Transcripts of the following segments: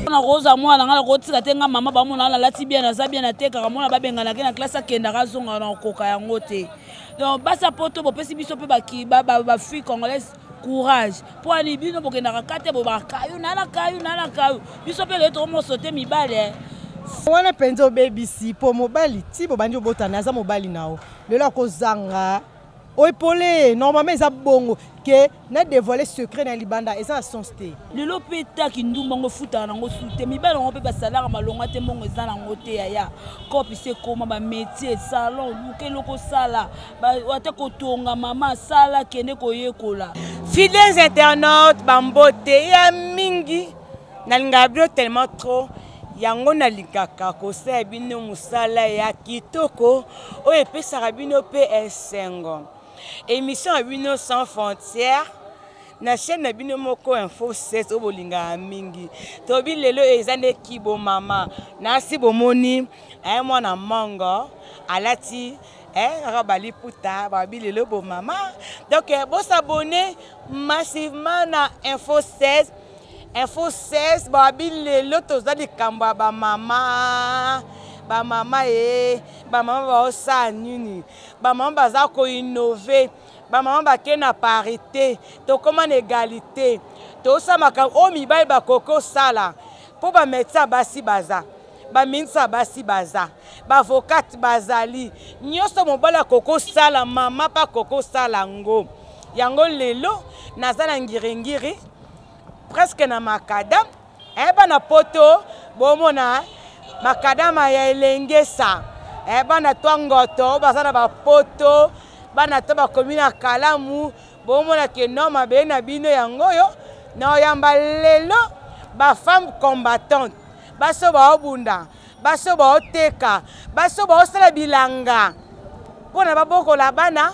na roza mwana ngala kotika tenga mama ba mona na lati bien na za bien na teka mona ba benga na ke na classe akenda razonga na koka yango te. Donc basa poto bo pesi biso pe ba ki ba fille congolaise courage pour ani bino bo kenda kate bo ba kayu na kayu biso pe le to mo sauter mibale. Wana penzo BBC po mobali ti bo banjo botana za mobali nao lelo ko zanga oipole normalement eza bongo ke na dévoiler secret na libanda eza sonsté lelo peta ki ndumbango futa nango sute mibale ngo pe basalaka malonga te mbongo eza nango te ya kopi se koma ba métier salon lukelo ko sala ba wate ko tonga mama sala kende ko yekola. Fidèles internautes bambote ya mingi nalinga bio tellement trop yango na likaka ko sa bino musala ya kitoko o epesaka bino pe esengo. Émission à Bino sans frontières. Na chaîne na Bino moko info 16 au bolinga mingi. Tobi lelo ezane kibo mama. Na si bomoni mwana mango alati rabali puta babi lelo bo mama. Donc bo s'abonner massivement na info 16. Info 16 babi lelo tozali kamba ba mama. Ba mama ba mama ba osa nini ba mama baza ko innover ba mama ba kena parité to comment égalité to sa maka o mibali ba koko sala po ba médecin basi baza ba minsa basi baza ba avocat bazali nyoso mobala koko sala mama pa koko sala ngo yango lelo nazala ngirengiri presque na makadam bana poto bomona makadama ya elengesa bana twangoto bazana ba poto bana to ba komina kalamu bomona ke noma be na bino yangoyo na yamba lelo ba femme combattante baso ba obunda baso ba oteka baso ba osala bilanga pona baboko la bana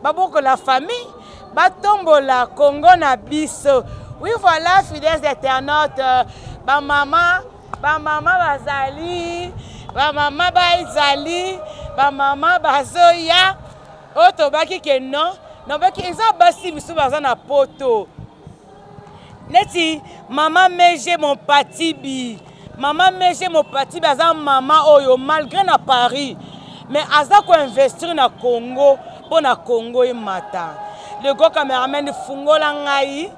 baboko la famille batombola Congo na biso. Oui voilà fidèles internautes ba mama bazali, ba mama baizali, ba mama bazoya. Oto baki ke non baki eza basi biso baza na poto. Neti mama meje mon patibi. Mama meje mon patibi aza mama oyo malgré na Paris. Mais aza ko investir na Congo pour na Congo e mata. Le gros cameraman fungola ngai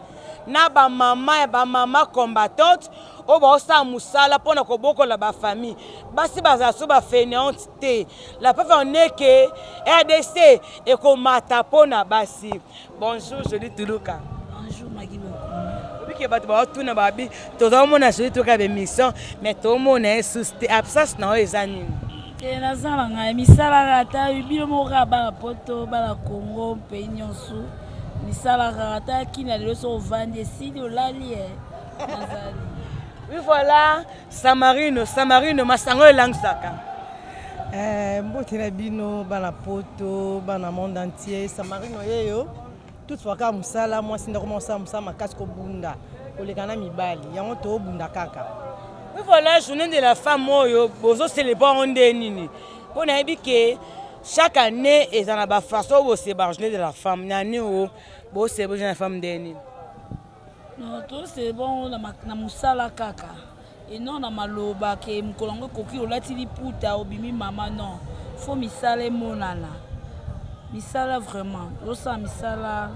na ba mama combattante. O ba sa musala pona ko boko la ba famille basi baza so ba fainéante te la preuve en est que RDC et ko mata pona basi. Bonjour Jolie Tuluka. Bonjour Magui Obi ke bato ba tuna babi to za mona Jolie Tuluka be mission mais to mona susté absence na ezani na zala nga misala rata bino mo raba poto bala Congo pays nyonso misala rata kina lelo so vande sidi olali nazali. Oui voilà, Samarino masango elangsaka. Mbote na bino bana poto bana monde entier Samarino yeyo toutefois ka musala moi sinda commencer musala makasi ko bunda kolekana mibali yango to bunda kaka. Oui voilà, journée de la femme oyo bozo célébrer onde nini. Pona yebi ke chaque année ezana ba façon bo célébrer journée de la femme nani o bo célébrer la femme deni. Non, tout c'est bon na musala kaka. Et non na maloba ke mkolongo koki olati liputa obimi mama non. Faut misala monana. Misala vraiment. Losa misala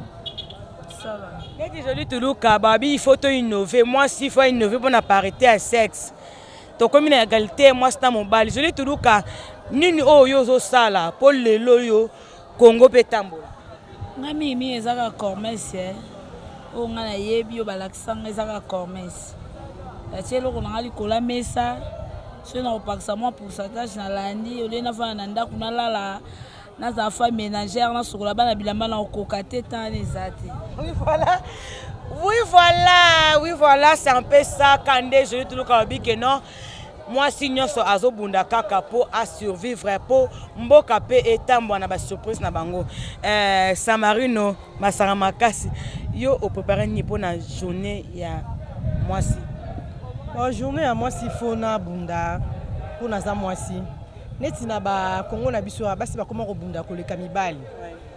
sala. Et Jolie Tuluka babi il faut to innover. Moi si faut innover pour na parité à sexe. To comme une égalité moi c'est mon bal. Jolie Tuluka nini oyo zo sala pour lelo yo Congo petambola. Ngami mi ezaka commerce. O ngana yebi o balakisanga ezaka commerce. Ati eloko na ngali kola mesa. So na opakisa moi pourcentage na landi ole na vana na ndako na lala na za femme ménagère na sokola bana bilamba na okoka te tant ezate. Oui voilà, c'est un peu ça quand je tout le cas que non. Moi si nyonso azobunda kaka po a survivre po mboka pe etambo na ba surprise na bango. Samarino masara makasi yo o préparer ni pour na journée ya mwasi. Bon journée ya mwasi fona bunda pour na za mwasi. Neti na ba Congo na biso basi ba koma ko bunda ko le kamibali.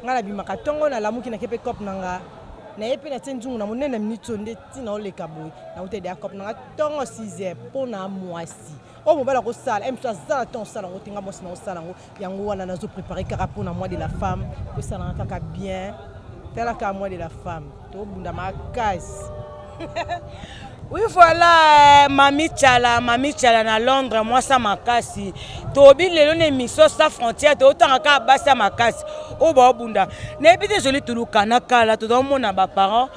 Ngala bimaka tongo na lamuki na kepe cop nanga na ye pe na tsenjungu na monene minute nde tina oleka boy na ute de akop na tongo 6h pona mwasi o mobala ko sala em so azala ton sala ngo tinga mosi na sala ngo yango wana nazo préparer kaka pona moi de la femme que ça na kaka bien tela ka moi de la femme to bunda makasi. Oui, voilà, Mami Tchala na Londres, moi ça m'a cassé. Tobi le long émission sa frontière, autant qu'à basa m'a cassé. Oh bah bunda. N'est pas désolé tout le canaka là, tout le monde a ba parents,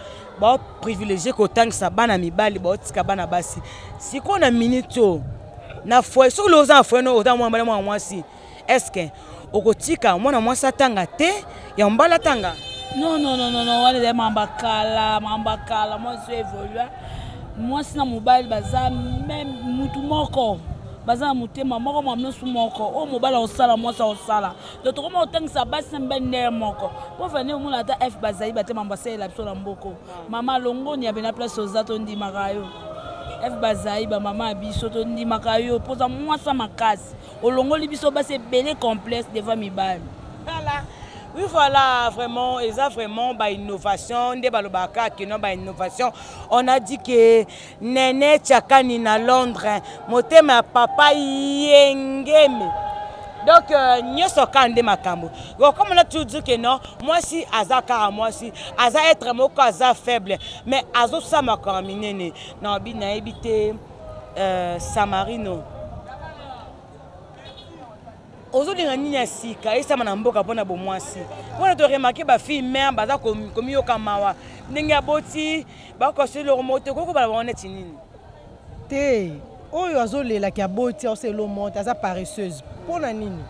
bah privilégié qu'autant que ça bana mi bali, bah tika bana basi. Si qu'on a minito, na foi sur les enfants, autant moi si. Est-ce que au kotika moi ça tanga te, ya mbala tanga. Non, on est mambakala, moi je évolue. Moi si na mobile baza même mutu moko baza mutema moko mamno su moko o mobile osala moi ça osala donc to comment autant que ça basi mbende moko pour venir mon ata f bazai bate mambasa la biso na mboko mama longo ni abena place ozato ndi makayo f bazai ba mama biso to ndi makayo poza moi ça makasi olongo libiso basi belé complexe devant mi bal. Voilà. Oui, voilà, vraiment, et ça vraiment, bah, innovation, des balobaka, qui n'ont pas innovation. On a dit que Nene Tchakani na Londres, moté ma papa yengeme. Donc, nous sommes candés makambo. Comme on a toujours dit que non, moi si Azaka, moi si Aza être mon Aza faible, mais Azo ça m'a caminé. Non, bina habité Samarino. Aujourd'hui, on a si car ça m'a n'importe quoi pour moi si. On a remarqué ba fille mère baza comme yo kamawa. Ninga boti ba ko se le remonter ko ba on est nini. Te oyo azolela ki aboti o se le monte aza paresseuse. Pona nini?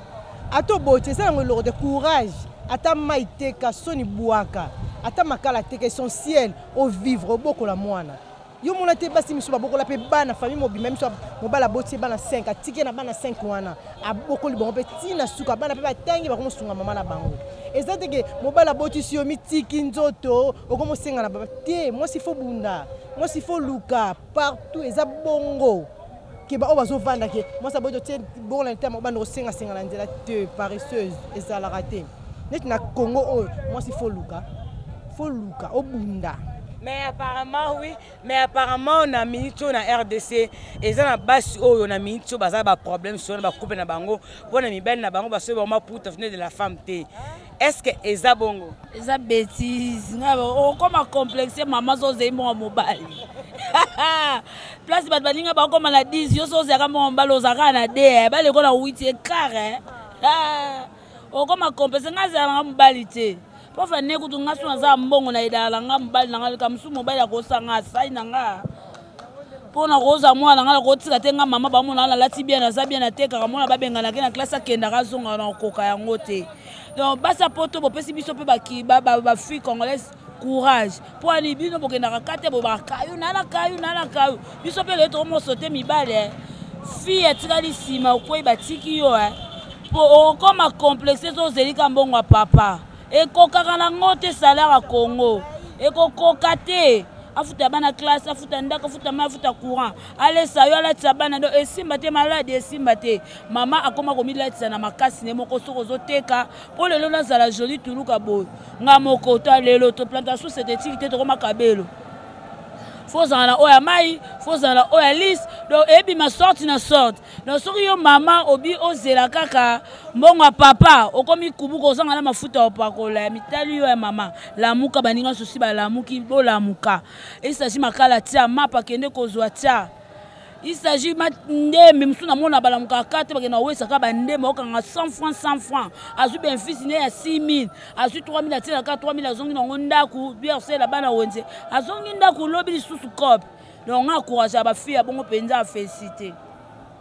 Ato boti ça ngolo de courage. Ata maite ka soni buaka. Ata makala te essentiel au vivre beaucoup la moana. Yo mona te basi miso ba bokola pe bana famille mobi même so mobala boti bana 5 atike na bana 5 wana abokoli bon pe tina suka bana pe batangi ba komo sunga mama na bango ezate ke mobala boti si yo mitiki nzoto okomo senga na baba te moi si fo bunda moi si fo luka partout eza bongo ke ba o bazo vanda ke moi sa boto te bon la terme ba no senga na nzela te paresseuse eza la raté net na Congo o moi si fo luka o bunda. Mais apparemment, oui. Mais apparemment, on a mis tout na RDC. Et ça, on a mis tout, on a problème sur le couple na bango. On a mis belle na bango parce que on m'a pour devenir de la femme. Est-ce que Eza bongo? Eza bêtise. On comme complexé maman so zé mon mobile. Place bat balinga ba comme la 10 yo so zaka mon mobile ozaka na D. Ba le ko na 8 carré. On comme complexé ngaza na mobile té. Pour faire ne kutu nga suna za mbongo na idala nga mbali na nga kamsu mobile ko sanga sai na nga pona roza mwana nga ko tika te nga mama ba mona la lati bien na za bien na teka mona ba benga na kena classe akenda ka zonga na koka yango te donc basa poto bo pesi biso pe ba ki ba fille congolaise courage pour ani bino bokenda ka kate bo ba kayu na kayu biso pe le to mo sauter mi bale fille etikali sima ko ba tiki yo po comme complexe so zelika mbongo wa papa. Et kokaka na ngote salaire à Congo et kokokate afuta bana classe afuta ndaka afuta mafuta courant allez ça yo la tsabana do esimba te malade esimba te mama akoma komila tsana makasi ne moko soko zoteka po lelo na zala joli tuluka boy nga moko ta lelo to plantation c'était te to koma kabelo fozana oya mai fozana oya liste donc ebi ma sorte na sorte donc soki yo mama obi ozela kaka mbongo papa okomi kubuko ozanga na mafuta opakola mitali yo ya mama lamuka baninga sosi ba lamuki bo lamuka il s'agit makala tia mapa kende kozwa tia il s'agit ndembe msuna mona balamuka kate bakena wesa ka bandembe okanga 100 francs azu ben fils ne ya 6000 azu 3000 atina ka 3000 azongi na ndaku bier la bana wenze azongi ndaku lobi lisusu cop donc encourage ba fille bongo penza féliciter.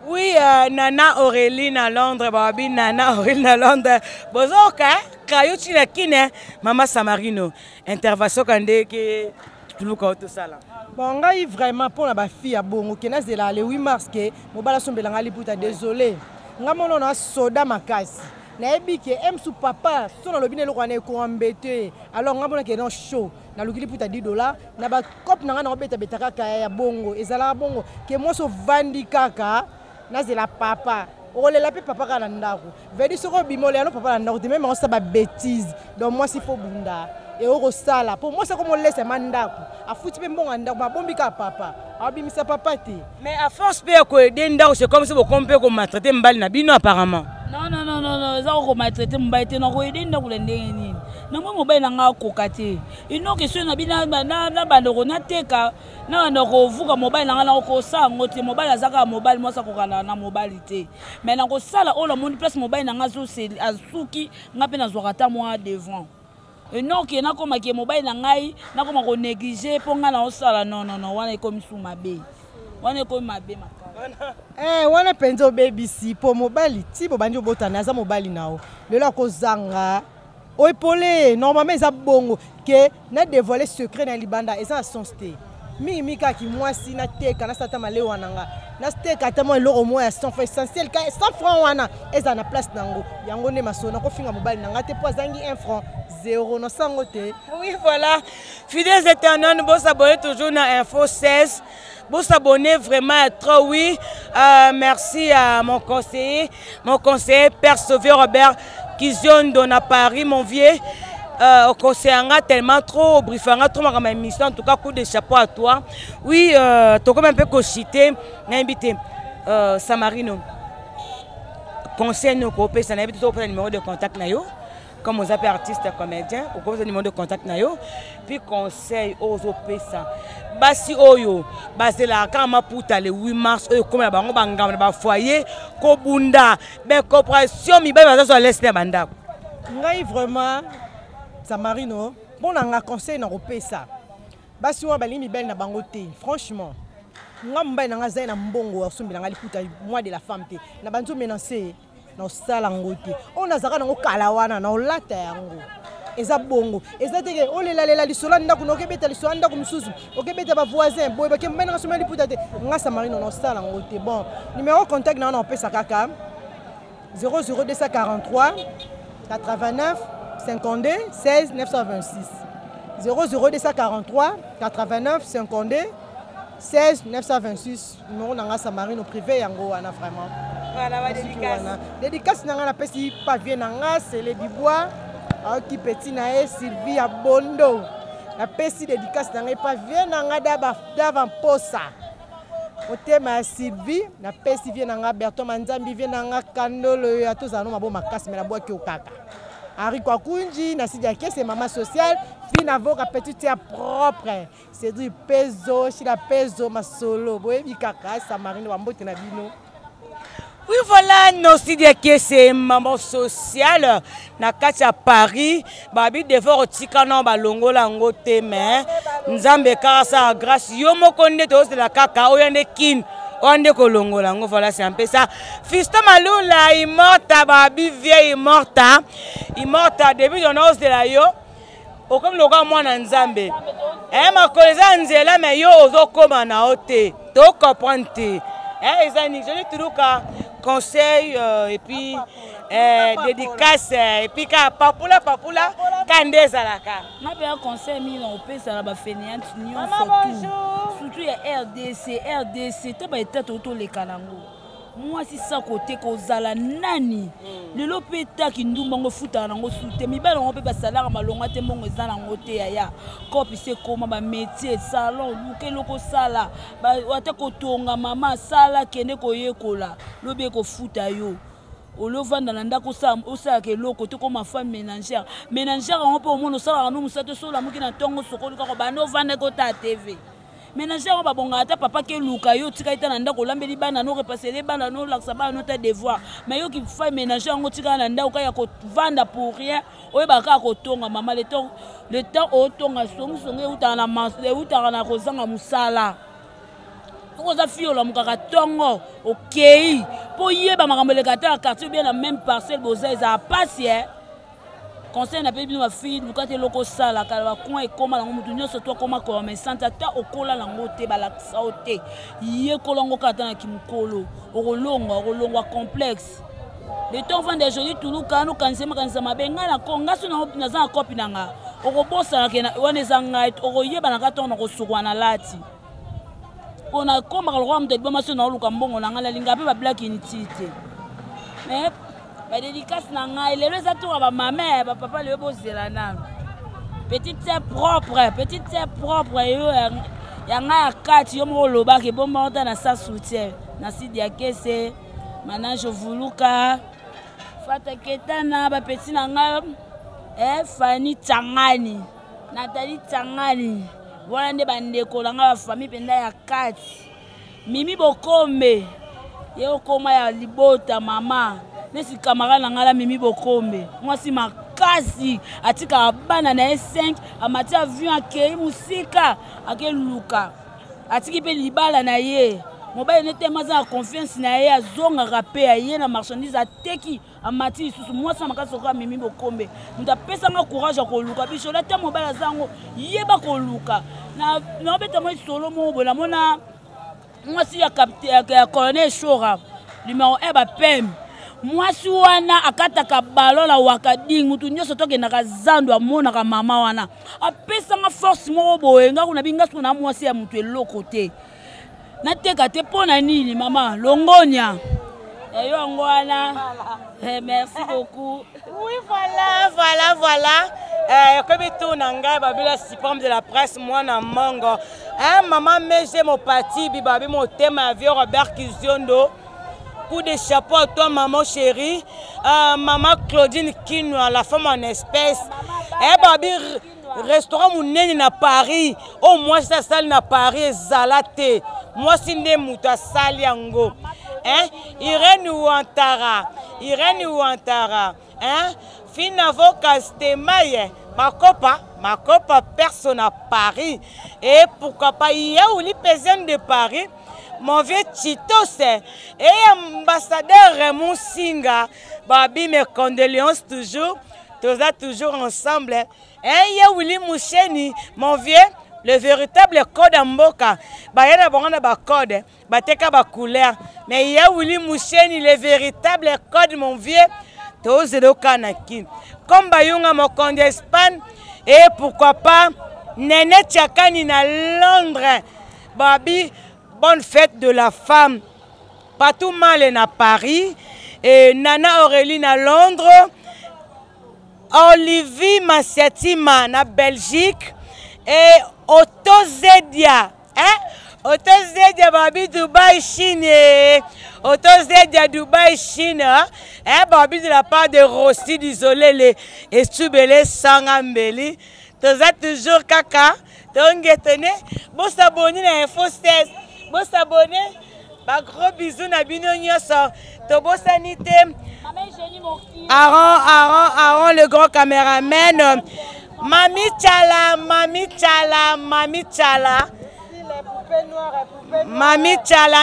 Oui, Nana Aurélie à Londres, Babi Nana Aurélie à Londres. Bozoka, Kayuchi na kine, Mama Samarino. Intervention kande ke tout tout ça là. Bon, ngai vraiment pour la fille à bongo kenas de la le 8 mars ke mobala sombelanga liputa désolé. Ngamono na soda makasi. Na ebi ke emsu papa so na lobine lokwana ko embêté. Alors ngamona ke non show. Na lukili puta $10 na ba cop na ngana obeta betaka kaya ya bongo ezala bongo ke moso vandi kaka na zela papa. Olela pe papa kana ndako. Vedi soko bimole ano papa na ndako te même on sa ba bêtise. Donc moi s'il faut bunda. et au sala pour moi c'est comme on laisse mandako a foutu pe mbonga ndako ba bombi ka papa abimisa papa te mais à force pe ko aider ndako c'est comme si vous comptez ko maltraiter mbali na bino apparemment non ça ko maltraiter mbali te na ko aider ndako le ndenge nini na mo mobile na nga koka te ino question na bina na bandoko na teka na ndoko vuka mobile na nga na ko sa ngote mobile azaka mobile mo sa ko kana na mobile te mais na ko sala o la mon place mobile na nga zo c'est azuki nga pe na zwakata moi devant et non qui na koma ki mobile na ngai na koma ko négliger po nga na osala non wana ikomi su mabe wana ikomi mabe makala wana penzo baby si po mobile ti bo banjo botana za mobile nao lelo ko zanga o epolé normalement eza bongo que na dévoiler secret na libanda eza sonsté mika ki mwasi na teka na sata male wananga na teka tamo eloko mo ya son essentiel ka 100 francs wana eza na place nango yango ne masona ko finga mobile nanga te po zangi 1 franc 0 no sango te. Oui voilà, fidèles éternels, vous abonnez toujours à Info 16. Vous abonnez vraiment trop, oui. Merci à mon conseiller Père Sauvé Robert Kizion Dona Paris, mon vieux. Au conseil tellement trop, briefanga trop ma émission. En tout cas, coup de chapeau à toi. Oui, tu comme un peu cochité, invité Samarino. Conseil nous coopérer, ça n'invite toujours pas le numéro de contact nayo. Comme vous appelez artiste comédien, ou comme vous avez numéro de contact nayo. Puis conseil aux opésa. Basi oyo, basi la kama puta le 8 mars, comme la bango bangam ba foyer, ko bunda, ben coopération mi ba baza sur l'est na banda. Ngai vraiment Samarino, bon nga conseil na opésa. Basi wa bali mi belle na bango te, franchement. Nga mbai na zai na mbongo asumbi na ngali puta moi de la femme te. Na banzo menancer na sala ngote. On azaka na kala wana na olata yango. Eza bongo. Eza teke olela lisola ndako no kebeta lisola ndako mususu. Okebeta ba voisin boy ba kemba na someli puta te. Nga Samarino na sala ngote. Bon, numéro contact na on pesa kaka 00243 89 52 16 926. 00243 89 52 16 926. Numéro nanga Samarino privé yango wana vraiment. Voilà, va dédicace. Dédicace nanga na pesi papier nanga c'est le bibois qui petit na Sylvie Abondo. Na pesi dédicace nanga papier nanga dava posa. Otema Sylvie na pesi vient nanga Berto Manzambi vient nanga Kandolo ya tozano mabo makasi mena boa ki okaka. Henri Kwakunji na sidia c'est maman sociale fille avoka petite propre. C'est du peso, si la peso ma solo boye bikaka Samarino Wambote na bino. Oui, voilà, nos sidiaki c'est maman sociale na kati à Paris. Babi devant otika na balongo la ngote mais nzambe kasa grâce yo mokonde to de la kaka oyande kin onde kolongo la ngo voilà c'est un peu ça. Fiston Malula immorta babi vieille immorta depuis on ose de la yo o comme le gars moi na nzambe ma koleza nzela mais yo ozokoma na ote to comprendre ezani je dis toujours ka conseil et puis dédicace et puis ka papula kandeza la ka na bien conseil mi na opesa la ba feniant union surtout ya RDC te ba état to le kanango moi si ça côté kozala nani lelo peta ki ndumbango futa nango sute mi bala ngo pe ba salaire malonga te mbongo ezala ngo te ya kopi se koma ba métier salon luke loko sala ba wate ko tonga mama sala kende ko yekola lobe ko futa yo olovanda na ndako osala ke loko te ko ma femme ménagère ngo pe o mono sala no musato sola muki na tongo sokoli ka ko ba no vanda ko ta TV. Ménagère ba bonga ata papa ke luka yo tika ita na ndako lambeli bana no repasser les bana no laksa ba no ta devoir mais yo ki fa ménagère ngo tika na ndako ka ya ko vanda pour rien oye ba ka ko tonga mama le temps o tonga songo uta na masle uta na ko zanga musala ko za fiola mukaka tongo okay po yeba makambo le kata quartier bien la même parcelle boza za passer conseil na pebi ma fille lukate loko sala kala coin et koma lango mutu nyoso to koma ko mais santa ta okola lango te balaksa ote ye kolongo kata na kimukolo okolongwa complexe le temps vend des jolis tout kanu kanisa mabenga na konga suna na za copie nanga okobosa na kena wana zanga okoyeba na kata na kosukwa na lati ona koma kalwa mte boma suna oluka mbongo nanga la linga pe ba black initite mais ba dédicace na ngai lelo za toka ba mama ba papa le bozela nano petite sœur propre yo yanga ya kati yo moko lobaki bomba ota na sa soutien na sidi ya kese manage vuluka fata ketana ba petit na nga Fanny Tsangani Nathalie Tsangani wana nde bandeko na nga ba famille penda ya kati Mimi Bokombe yo koma ya libota mama nesi camarade na nga la Mimi Bokombe mwasi makasi atika bana na S5 amati avion akei musika akeluka atiki pe libala na ye mobile nete maza na confiance na ye azonga rape ya ye na marchandise ateki amati lisusu mwasi makasi oka Mimi Bokombe muta pesa nga courage akoluka biso la te mobile azango yeba koluka na obeta mo solo mo bona mona mwasi ya capitaine ya colonel Shora numéro 1 ba pem mwasi wana akataka balo la wakadingu mutu nyonso tokendaka zando amonaka mama wana apesanga force moko boye nga kuna binga sona mwasi ya mutu eloko te nateka te pona nini mama longonya yo ngwana merci beaucoup. Oui, voilà. Comme tout nanga babila sipam de la presse moi na mango. Maman meje mon parti bibabi mon thème avion Robert Kiziondo. Coup de chapeau à toi maman chérie. Maman Claudine Kinwa la femme en espèce. Babi restaurant munene na Paris. Au moins ça salle na Paris zalate. Moi sinde muta sali yango. Irene Ouantara, Finavo Castemaye, ma copa personne à Paris. Et pourquoi pas, il y a où les personnes de Paris, mon vieux Tito c'est, et ambassadeur Raymond Singa, Babi, mes condoléances toujours ensemble. Et il y a Willy Moucheni, mon vieux. Le véritable code en Mboka, il y a un code, couleur. Mais il y a Willy Moucheni, le véritable code, mon vieux, comme Bayunga Mokonde Espagne, et pourquoi pas, Nene Tchakani na Londres, Babi, bonne fête de la femme, Patou Malé na Paris, et Nana Aurélie na Londres, Olivier Massiatima na Belgique, et Otto Zedia, Otto Zedia Babi Dubaï Chine, Otto Zedia Dubaï Chine, Babi de la part de Rossi d'Isolé et Stubele Sangambeli, toujours kaka, donc étonné, bon s'abonner à Info 16, bon s'abonner, gros bisous na bino nyoso, to bo sanité, Aaron le grand caméraman. Mami Tchala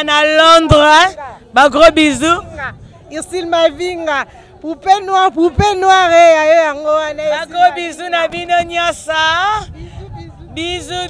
na Londres, gros bisous. Irsil Mavinga, poupée noire, gros bisous na bino nyosa. Bisous.